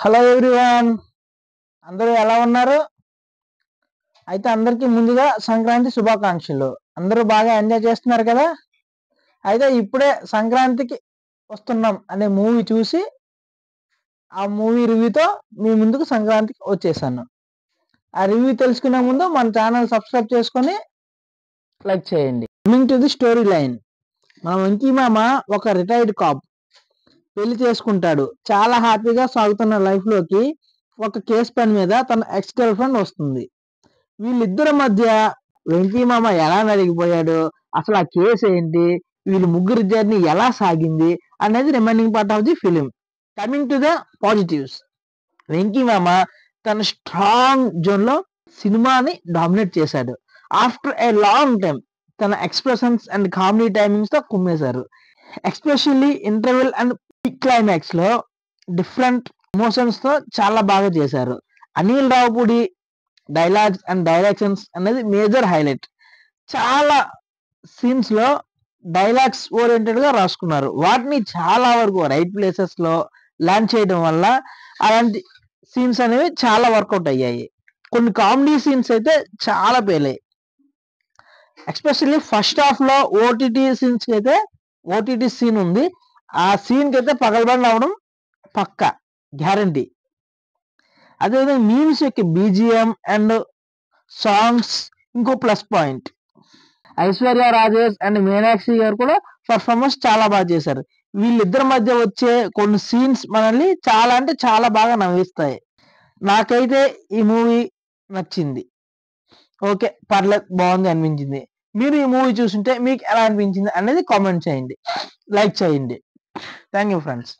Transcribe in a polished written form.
Hello everyone, అందరూ ఎలా ఉన్నారు? అయితే అందరికీ ముందుగా సంక్రాంతి శుభాకాంక్షలు. అందరూ బాగా ఎంజాయ్ చేస్తున్నారు కదా? అయితే ఇప్పుడే సంక్రాంతికి వస్తున్నాం అనే మూవీ చూసి ఆ మూవీ రివ్యూతో మీ ముందుకు సంక్రాంతికి వచ్చేసాను. ఆ రివ్యూ తెలుసుకునే ముందు మన ఛానల్ సబ్స్క్రైబ్ చేసుకొని లైక్ చేయండి. Coming to the story line, మన వెంకీ మామ ఒక రిటైర్డ్ కాప్ పెళ్లి చేసుకుంటాడు. చాలా హ్యాపీగా సాగుతున్న లైఫ్ లోకి ఒక కేసు పని మీద తన ఎక్స్ గర్ల్ ఫ్రెండ్ వస్తుంది. వీళ్ళిద్దరి మధ్య వెంకీ మామ ఎలా నలిగిపోయాడు, అసలు ఆ కేసు ఏంటి, వీళ్ళ ముగ్గురి జర్నీ ఎలా సాగింది అనేది remaining part of the film. Coming to the positives, Venky మామ తన స్ట్రాంగ్ జోన్ లో సినిమాని డామినేట్ చేశాడు. ఆఫ్టర్ ఏ లాంగ్ టైం తన ఎక్స్ప్రెషన్స్ అండ్ కామెడీ టైమింగ్స్ తో కుమ్మేశారు. ఎస్పెషల్లీ ఇంటర్వెల్ అండ్ క్లైమాక్స్ లో డిఫరెంట్ ఎమోషన్స్ తో చాలా బాగా చేశారు. Anil Ravipudi dialogues and directions అనేది మేజర్ హైలైట్. చాలా సీన్స్ లో డైలాగ్స్ ఓరియంటెడ్ గా రాసుకున్నారు. వాటిని చాలా వరకు రైట్ ప్లేసెస్ లో ల్యాండ్ చేయడం వల్ల అలాంటి సీన్స్ అనేవి చాలా వర్కౌట్ అయ్యాయి. కొన్ని కామెడీ సీన్స్ అయితే చాలా పేలాయి. ఎస్పెషల్లీ ఫస్ట్ హాఫ్ లో ఓటీటీ సీన్ ఉంది. ఆ సీన్ కి అయితే పగలబడి అవడం పక్కా గ్యారంటీ. అదేవిధంగా మీమ్స్ యొక్క బీజిఎం అండ్ సాంగ్స్ ఇంకో plus point. Aishwarya Rajesh and Meenakshi గారు కూడా పర్ఫార్మెన్స్ చాలా బాగా చేశారు. వీళ్ళిద్దరి మధ్య వచ్చే కొన్ని సీన్స్ మనల్ని చాలా అంటే చాలా బాగా నవ్విస్తాయి. నాకైతే ఈ మూవీ నచ్చింది. ఓకే, పర్లేదు, బాగుంది అనిపించింది. మీరు ఈ మూవీ చూస్తుంటే మీకు ఎలా అనిపించింది అనేది కామెంట్ చేయండి, లైక్ చేయండి. Thank you friends.